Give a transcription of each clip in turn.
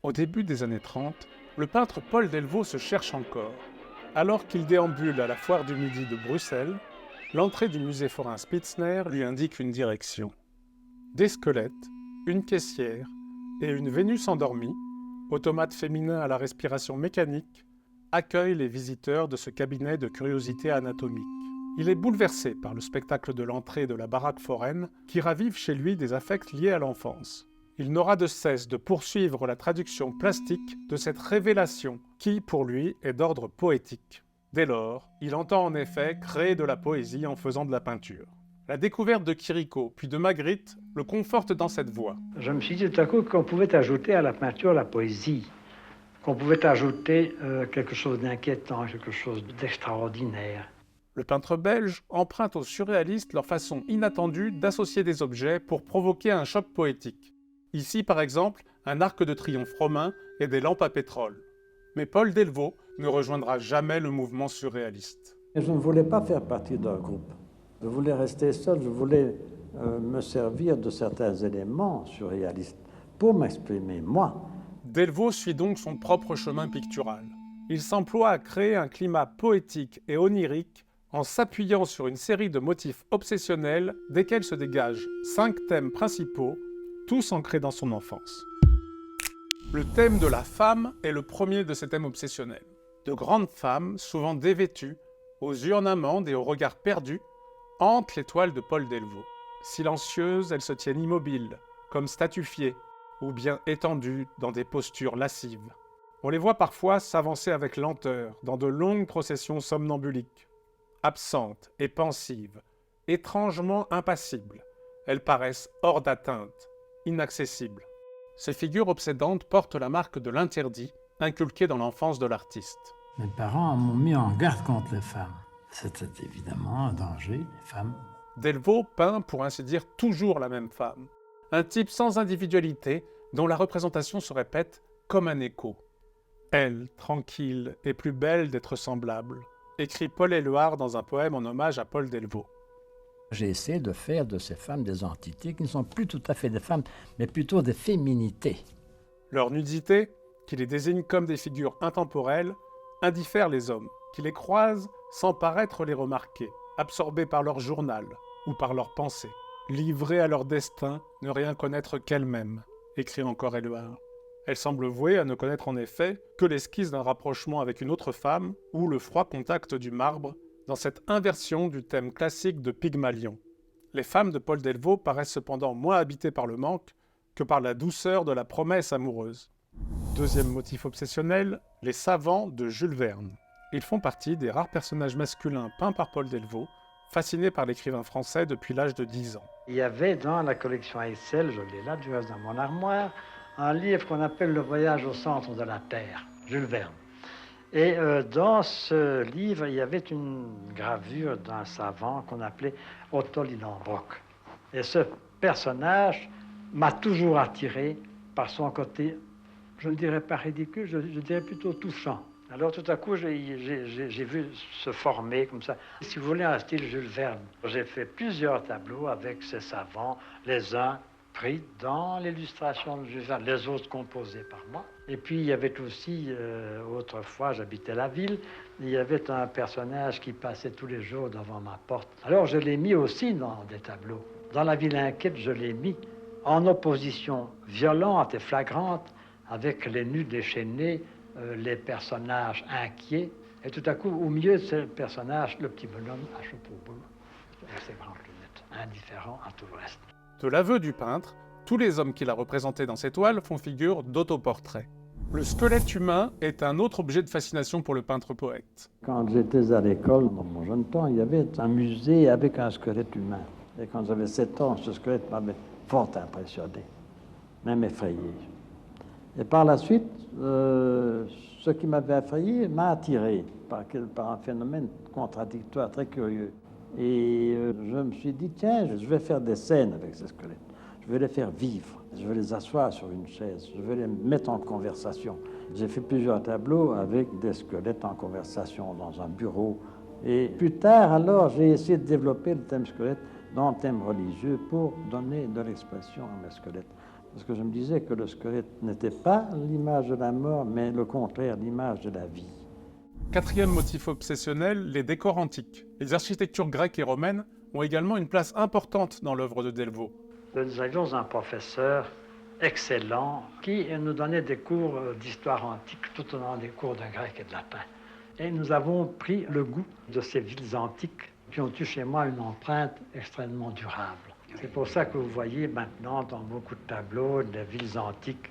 Au début des années 30, le peintre Paul Delvaux se cherche encore. Alors qu'il déambule à la foire du Midi de Bruxelles, l'entrée du musée forain Spitzner lui indique une direction. Des squelettes, une caissière et une Vénus endormie, automate féminin à la respiration mécanique, accueillent les visiteurs de ce cabinet de curiosités anatomiques. Il est bouleversé par le spectacle de l'entrée de la baraque foraine qui ravive chez lui des affects liés à l'enfance. Il n'aura de cesse de poursuivre la traduction plastique de cette révélation qui, pour lui, est d'ordre poétique. Dès lors, il entend en effet créer de la poésie en faisant de la peinture. La découverte de Chirico, puis de Magritte, le conforte dans cette voie. Je me suis dit tout à coup qu'on pouvait ajouter à la peinture la poésie, qu'on pouvait ajouter quelque chose d'inquiétant, quelque chose d'extraordinaire. Le peintre belge emprunte aux surréalistes leur façon inattendue d'associer des objets pour provoquer un choc poétique. Ici, par exemple, un arc de triomphe romain et des lampes à pétrole. Mais Paul Delvaux ne rejoindra jamais le mouvement surréaliste. Je ne voulais pas faire partie d'un groupe. Je voulais rester seul, je voulais me servir de certains éléments surréalistes pour m'exprimer, moi. Delvaux suit donc son propre chemin pictural. Il s'emploie à créer un climat poétique et onirique en s'appuyant sur une série de motifs obsessionnels desquels se dégagent 5 thèmes principaux, tous ancrés dans son enfance. Le thème de la femme est le premier de ces thèmes obsessionnels. De grandes femmes, souvent dévêtues, aux yeux en amande et au regard perdu, hantent les toiles de Paul Delvaux. Silencieuses, elles se tiennent immobiles, comme statufiées, ou bien étendues dans des postures lascives. On les voit parfois s'avancer avec lenteur dans de longues processions somnambuliques. Absentes et pensives, étrangement impassibles, elles paraissent hors d'atteinte, inaccessibles. Ces figures obsédantes portent la marque de l'interdit inculqué dans l'enfance de l'artiste. Mes parents m'ont mis en garde contre les femmes. C'était évidemment un danger, les femmes. Delvaux peint, pour ainsi dire, toujours la même femme. Un type sans individualité, dont la représentation se répète comme un écho. Elle, tranquille, est plus belle d'être semblable, écrit Paul Éluard dans un poème en hommage à Paul Delvaux. J'ai essayé de faire de ces femmes des entités qui ne sont plus tout à fait des femmes, mais plutôt des féminités. Leur nudité, qui les désigne comme des figures intemporelles, indiffère les hommes, qui les croisent sans paraître les remarquer, absorbés par leur journal ou par leurs pensées, livrés à leur destin, ne rien connaître qu'elles-mêmes, écrit encore Éluard. Elle semble vouée à ne connaître en effet que l'esquisse d'un rapprochement avec une autre femme ou le froid contact du marbre dans cette inversion du thème classique de Pygmalion. Les femmes de Paul Delvaux paraissent cependant moins habitées par le manque que par la douceur de la promesse amoureuse. Deuxième motif obsessionnel, les savants de Jules Verne. Ils font partie des rares personnages masculins peints par Paul Delvaux, fascinés par l'écrivain français depuis l'âge de 10 ans. Il y avait dans la collection Excel, je l'ai là, du reste dans mon armoire, un livre qu'on appelle Le voyage au centre de la Terre, Jules Verne. Et dans ce livre, il y avait une gravure d'un savant qu'on appelait Otto Lidenbrock. Et ce personnage m'a toujours attiré par son côté, je ne dirais pas ridicule, je dirais plutôt touchant. Alors tout à coup, j'ai vu se former comme ça, si vous voulez, un style Jules Verne. J'ai fait plusieurs tableaux avec ces savants, les uns pris dans l'illustration de Jules Verne, les autres composés par moi. Et puis il y avait aussi, autrefois j'habitais la ville, il y avait un personnage qui passait tous les jours devant ma porte. Alors je l'ai mis aussi dans des tableaux. Dans La ville inquiète, je l'ai mis en opposition violente et flagrante avec les nus déchaînés, les personnages inquiets. Et tout à coup, au milieu de ce personnage, le petit bonhomme à chapeau bleu, avec ses grandes lunettes, indifférent à tout le reste. De l'aveu du peintre, tous les hommes qu'il a représentés dans ses toiles font figure d'autoportrait. Le squelette humain est un autre objet de fascination pour le peintre-poète. Quand j'étais à l'école, dans mon jeune temps, il y avait un musée avec un squelette humain. Et quand j'avais 7 ans, ce squelette m'avait fort impressionné, même effrayé. Et par la suite, ce qui m'avait effrayé m'a attiré par un phénomène contradictoire très curieux. Et je me suis dit, tiens, je vais faire des scènes avec ces squelettes. Je vais les faire vivre. Je vais les asseoir sur une chaise. Je vais les mettre en conversation. J'ai fait plusieurs tableaux avec des squelettes en conversation dans un bureau. Et plus tard, alors, j'ai essayé de développer le thème squelette dans le thème religieux pour donner de l'expression à mes squelettes. Parce que je me disais que le squelette n'était pas l'image de la mort, mais le contraire, l'image de la vie. Quatrième motif obsessionnel, les décors antiques. Les architectures grecques et romaines ont également une place importante dans l'œuvre de Delvaux. Nous avions un professeur excellent qui nous donnait des cours d'histoire antique tout au long des cours de grec et de latin. Et nous avons pris le goût de ces villes antiques qui ont eu chez moi une empreinte extrêmement durable. C'est pour ça que vous voyez maintenant dans beaucoup de tableaux des villes antiques,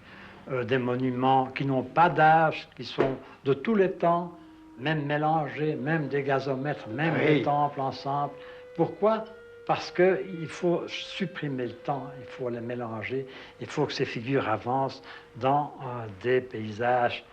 des monuments qui n'ont pas d'âge, qui sont de tous les temps, même mélangés, même des gazomètres, même des temples ensemble. Pourquoi ? Parce qu'il faut supprimer le temps, il faut les mélanger, il faut que ces figures avancent dans des paysages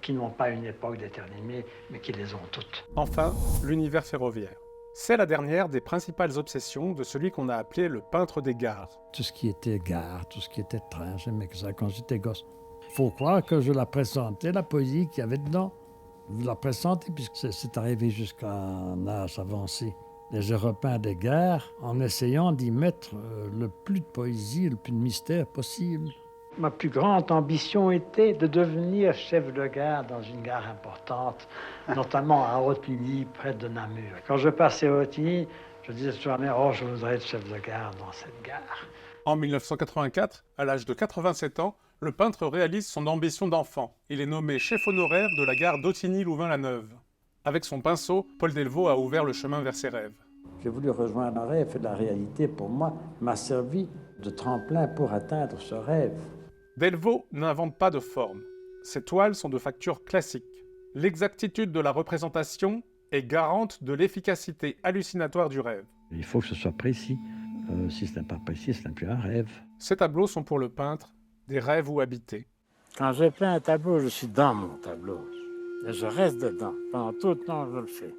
qui n'ont pas une époque déterminée, mais qui les ont toutes. Enfin, l'univers ferroviaire. C'est la dernière des principales obsessions de celui qu'on a appelé le peintre des gares. Tout ce qui était gare, tout ce qui était train, j'aimais ça quand j'étais gosse. Il faut croire que je la présentais, la poésie qu'il y avait dedans. Je la présentais puisque c'est arrivé jusqu'à un âge avancé. Et je repeins des gares en essayant d'y mettre le plus de poésie, le plus de mystère possible. Ma plus grande ambition était de devenir chef de gare dans une gare importante, notamment à Ottignies, près de Namur. Quand je passais à Ottignies, je disais toujours à ma mère, « Oh, je voudrais être chef de gare dans cette gare. » En 1984, à l'âge de 87 ans, le peintre réalise son ambition d'enfant. Il est nommé chef honoraire de la gare d'Ottignies-Louvain-la-Neuve. Avec son pinceau, Paul Delvaux a ouvert le chemin vers ses rêves. J'ai voulu rejoindre un rêve et la réalité, pour moi, m'a servi de tremplin pour atteindre ce rêve. Delvaux n'invente pas de forme. Ses toiles sont de facture classique. L'exactitude de la représentation est garante de l'efficacité hallucinatoire du rêve. Il faut que ce soit précis. Si ce n'est pas précis, ce n'est plus un rêve. Ces tableaux sont pour le peintre des rêves où habiter. Quand je peins un tableau, je suis dans mon tableau. Et je reste dedans. Pendant tout le temps, je le fais.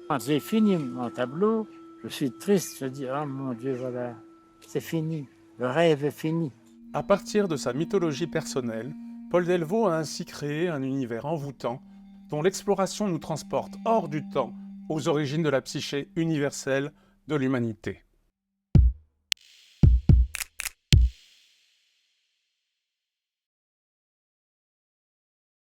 Quand j'ai fini mon tableau, je suis triste. Je dis, oh mon Dieu, voilà, c'est fini. Le rêve est fini. À partir de sa mythologie personnelle, Paul Delvaux a ainsi créé un univers envoûtant dont l'exploration nous transporte hors du temps aux origines de la psyché universelle de l'humanité.